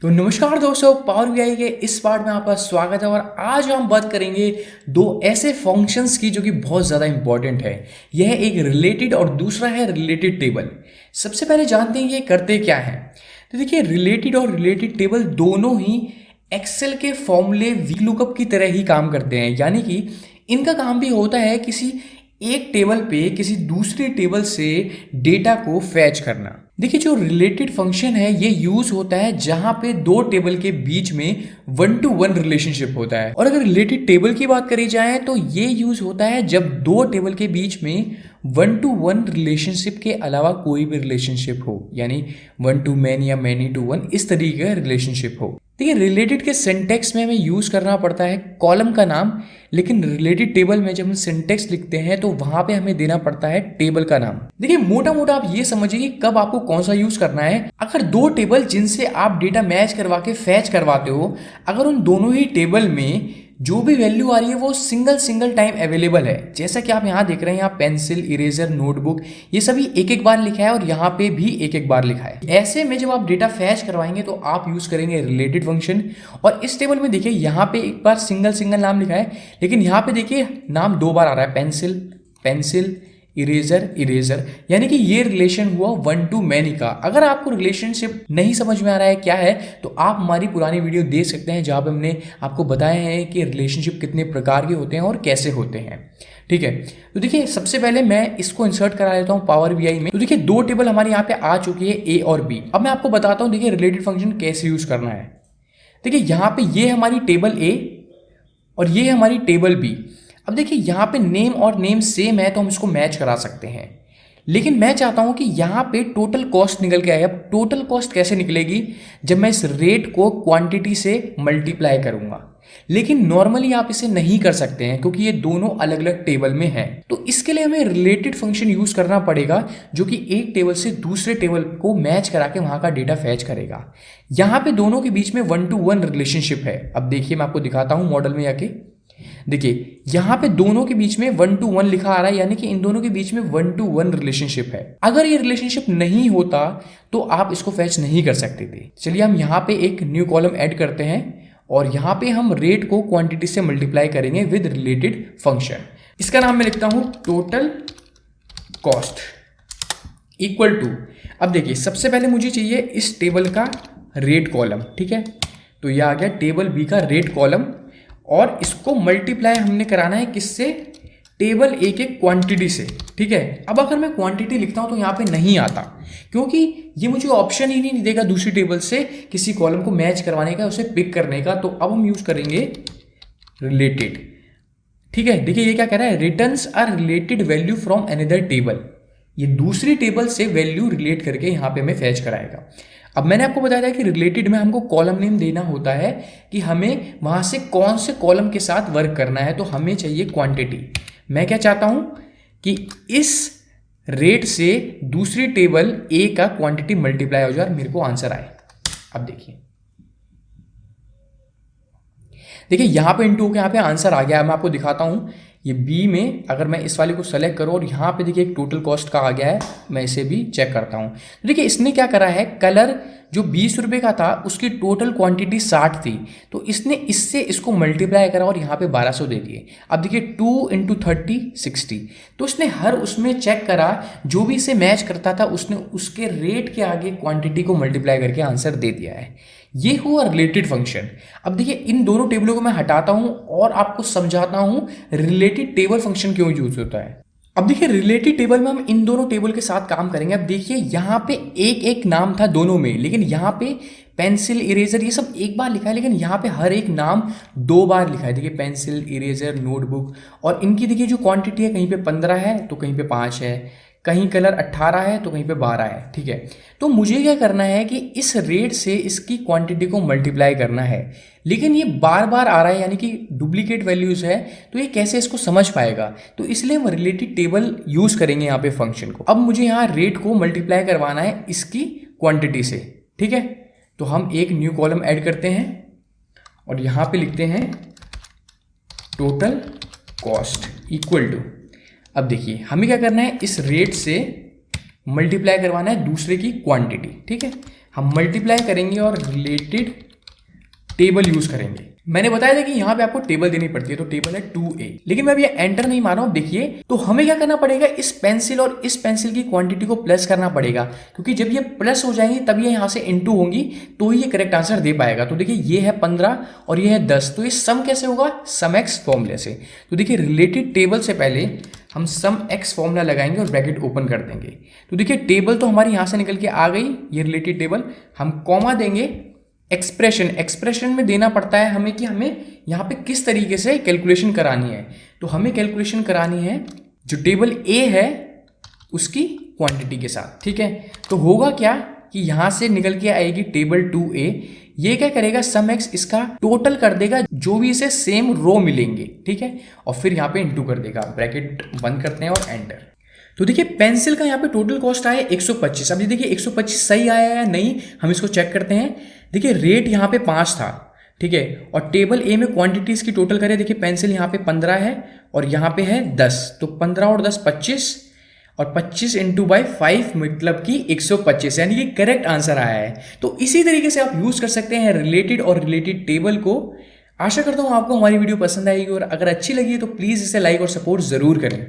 तो नमस्कार दोस्तों, पावर बीआई के इस पार्ट में आपका स्वागत है। और आज हम बात करेंगे दो ऐसे फंक्शंस की जो कि बहुत ज़्यादा इंपॉर्टेंट है। यह एक रिलेटेड और दूसरा है रिलेटेड टेबल। सबसे पहले जानते हैं ये करते क्या हैं। तो देखिए, रिलेटेड और रिलेटेड टेबल दोनों ही एक्सेल के फॉर्मूले वी लुकअप की तरह ही काम करते हैं। यानी कि इनका काम भी होता है किसी एक टेबल पे किसी दूसरी टेबल से डेटा को फैच करना। देखिए, जो रिलेटेड फंक्शन है ये यूज होता है जहां पे दो टेबल के बीच में 1-to-1 रिलेशनशिप होता है। और अगर रिलेटेड टेबल की बात करी जाए तो ये यूज होता है जब दो टेबल के बीच में 1-to-1 रिलेशनशिप के अलावा कोई भी रिलेशनशिप हो, यानी 1-to-many या many-to-1 इस तरीके का रिलेशनशिप हो। देखिए, रिलेटेड के सिंटेक्स में हमें यूज करना पड़ता है कॉलम का नाम, लेकिन रिलेटेड टेबल में जब हम सिंटेक्स लिखते हैं तो वहां पे हमें देना पड़ता है टेबल का नाम। देखिए, मोटा मोटा आप ये समझिए कि कब आपको कौन सा यूज करना है। अगर दो टेबल जिनसे आप डेटा मैच करवा के फैच करवाते हो, अगर उन दोनों ही टेबल में जो भी वैल्यू आ रही है वो सिंगल टाइम अवेलेबल है, जैसा कि आप यहाँ देख रहे हैं, यहाँ पेंसिल, इरेजर, नोटबुक, ये सभी एक एक बार लिखा है और यहाँ पे भी एक एक बार लिखा है। ऐसे में जब आप डेटा फैच करवाएंगे तो आप यूज करेंगे रिलेटेड फंक्शन। और इस टेबल में देखिए, यहाँ पे एक बार सिंगल नाम लिखा है, लेकिन यहाँ पे देखिए नाम दो बार आ रहा है, पेंसिल, इरेजर, यानी कि ये रिलेशन हुआ 1-to-many का। अगर आपको रिलेशनशिप नहीं समझ में आ रहा है क्या है, तो आप हमारी पुरानी वीडियो देख सकते हैं जहाँ पे हमने आपको बताया है कि रिलेशनशिप कितने प्रकार के होते हैं और कैसे होते हैं। ठीक है, तो देखिए, सबसे पहले मैं इसको इंसर्ट करा लेता हूँ पावर बीआई में। तो देखिए, दो टेबल हमारे यहाँ पे आ चुकी है, ए और बी। अब मैं आपको बताता हूँ, देखिए, रिलेटेड फंक्शन कैसे यूज करना है। देखिए, यहाँ पे ये हमारी टेबल ए और ये हमारी टेबल बी। अब देखिए, यहाँ पे नेम और नेम सेम है तो हम इसको मैच करा सकते हैं, लेकिन मैं चाहता हूं कि यहाँ पे टोटल कॉस्ट निकल के आए। अब टोटल कॉस्ट कैसे निकलेगी? जब मैं इस रेट को क्वांटिटी से मल्टीप्लाई करूंगा। लेकिन नॉर्मली आप इसे नहीं कर सकते हैं क्योंकि ये दोनों अलग अलग टेबल में हैं। तो इसके लिए हमें रिलेटेड फंक्शन यूज करना पड़ेगा जो कि एक टेबल से दूसरे टेबल को मैच करा के वहां का डेटा फैच करेगा। यहाँ पे दोनों के बीच में 1-to-1 रिलेशनशिप है। अब देखिए, मैं आपको दिखाता हूं मॉडल में जाके। देखिए, यहां पे दोनों के बीच में 1-to-1 लिखा आ रहा है, यानी कि इन दोनों के बीच में 1-to-1 रिलेशनशिप है। अगर ये रिलेशनशिप नहीं होता तो आप इसको फैच नहीं कर सकते थे। चलिए, हम यहां पे एक न्यू कॉलम ऐड करते हैं और यहां पे हम रेट को क्वांटिटी से मल्टीप्लाई करेंगे विद रिलेटेड फंक्शन। इसका नाम मैं लिखता हूं टोटल कॉस्ट इक्वल टू। अब देखिए, सबसे पहले मुझे चाहिए इस टेबल का रेट कॉलम। ठीक है, तो यह आ गया टेबल बी का रेट कॉलम और इसको मल्टीप्लाई हमने कराना है किससे? टेबल ए के क्वांटिटी से। ठीक है, अब अगर मैं क्वांटिटी लिखता हूं तो यहाँ पे नहीं आता क्योंकि ये मुझे ऑप्शन ही नहीं देगा दूसरी टेबल से किसी कॉलम को मैच करवाने का, उसे पिक करने का। तो अब हम यूज करेंगे रिलेटेड। ठीक है, देखिए ये क्या कह रहा है, returns are related value from another table. ये दूसरी टेबल से वैल्यू रिलेट करके यहाँ पे हमें फैच कराएगा। अब मैंने आपको बताया था कि रिलेटेड में हमको कॉलम नेम देना होता है कि हमें वहां से कौन से कॉलम के साथ वर्क करना है। तो हमें चाहिए क्वांटिटी। मैं क्या चाहता हूं कि इस रेट से दूसरी टेबल ए का क्वांटिटी मल्टीप्लाई हो जाए और मेरे को आंसर आए। अब देखिए यहां पे इंटू होकर यहाँ पे आंसर आ गया। मैं आपको दिखाता हूं, ये बी में अगर मैं इस वाले को सेलेक्ट करूं और यहाँ पे देखिए एक टोटल कॉस्ट का आ गया है, मैं इसे भी चेक करता हूं। तो देखिए, इसने क्या करा है, कलर जो 20 रुपये का था उसकी टोटल क्वांटिटी 60 थी, तो इसने इससे इसको मल्टीप्लाई करा और यहाँ पे 1200 दे दिए। अब देखिए 2 × 30 60, तो उसने हर उसमें चेक करा जो भी इसे मैच करता था, उसने उसके रेट के आगे क्वांटिटी को मल्टीप्लाई करके आंसर दे दिया है। ये हुआ रिलेटेड फंक्शन। अब देखिए, इन दोनों टेबलों को मैं हटाता हूं और आपको समझाता हूं रिलेटेड टेबल फंक्शन क्यों यूज होता है। अब देखिए, रिलेटेड टेबल में हम इन दोनों टेबल के साथ काम करेंगे। अब देखिए, यहाँ पे एक एक नाम था दोनों में, लेकिन यहाँ पे पेंसिल, इरेजर ये सब एक बार लिखा है, लेकिन यहाँ पे हर एक नाम दो बार लिखा है। देखिए, पेंसिल, इरेजर, नोटबुक, और इनकी देखिए जो क्वांटिटी है, कहीं पे 15 है तो कहीं पे 5 है, कहीं कलर 18 है तो कहीं पे 12 है। ठीक है, तो मुझे क्या करना है कि इस रेट से इसकी क्वांटिटी को मल्टीप्लाई करना है, लेकिन ये बार बार आ रहा है, यानी कि डुप्लीकेट वैल्यूज है, तो ये कैसे इसको समझ पाएगा? तो इसलिए हम रिलेटेड टेबल यूज करेंगे यहाँ पे फंक्शन को। अब मुझे यहाँ रेट को मल्टीप्लाई करवाना है इसकी क्वांटिटी से। ठीक है, तो हम एक न्यू कॉलम ऐड करते हैं और यहाँ पे लिखते हैं टोटल कॉस्ट इक्वल टू। अब देखिए, हमें क्या करना है, इस रेट से मल्टीप्लाई करवाना है दूसरे की क्वांटिटी। ठीक है, हम मल्टीप्लाई करेंगे और रिलेटेड टेबल यूज करेंगे। मैंने बताया था कि यहाँ पे आपको टेबल देनी पड़ती है, तो टेबल है 2a, लेकिन मैं अभी एंटर नहीं मार रहा हूँ। देखिए तो हमें क्या करना पड़ेगा, इस पेंसिल और इस पेंसिल की क्वांटिटी को प्लस करना पड़ेगा, क्योंकि जब ये प्लस हो जाएंगी तब ये यहाँ से इनटू होंगी, तो ही ये करेक्ट आंसर दे पाएगा। तो देखिए ये है 15 और ये है 10, तो ये सम कैसे होगा, सम एक्स फॉर्मूले से। तो देखिए रिलेटेड टेबल से पहले हम सम एक्स फॉर्मूला लगाएंगे और ब्रैकेट ओपन कर देंगे। तो देखिए टेबल तो हमारी यहाँ से निकल के आ गई, ये रिलेटेड टेबल, हम कॉमा देंगे, एक्सप्रेशन में देना पड़ता है हमें कि हमें यहाँ पे किस तरीके से कैलकुलेशन करानी है। तो हमें कैलकुलेशन करानी है जो टेबल ए है उसकी क्वांटिटी के साथ, ठीक है। तो होगा क्या कि यहाँ से निकल के आएगी टेबल 2a, ये क्या करेगा, सम एक्स इसका टोटल कर देगा जो भी इसे सेम रो मिलेंगे, ठीक है, और फिर यहाँ पे इंटू कर देगा। ब्रैकेट बंद करते हैं और एंटर। तो देखिए पेंसिल का यहाँ पे टोटल कॉस्ट आया 125। अब ये देखिए 125 सही आया या नहीं, हम इसको चेक करते हैं। देखिए रेट यहाँ पे 5 था, ठीक है, और टेबल ए में क्वांटिटीज की टोटल करें, देखिए पेंसिल यहाँ पे 15 है और यहाँ पे है 10, तो 15 और 10 25, और 25 इंटू बाई 5 मतलब कि 125, यानी कि करेक्ट आंसर आया है। तो इसी तरीके से आप यूज कर सकते हैं रिलेटेड और रिलेटेड टेबल को। आशा करता हूँ आपको हमारी वीडियो पसंद आएगी, और अगर अच्छी लगी है तो प्लीज़ इसे लाइक और सपोर्ट ज़रूर करें।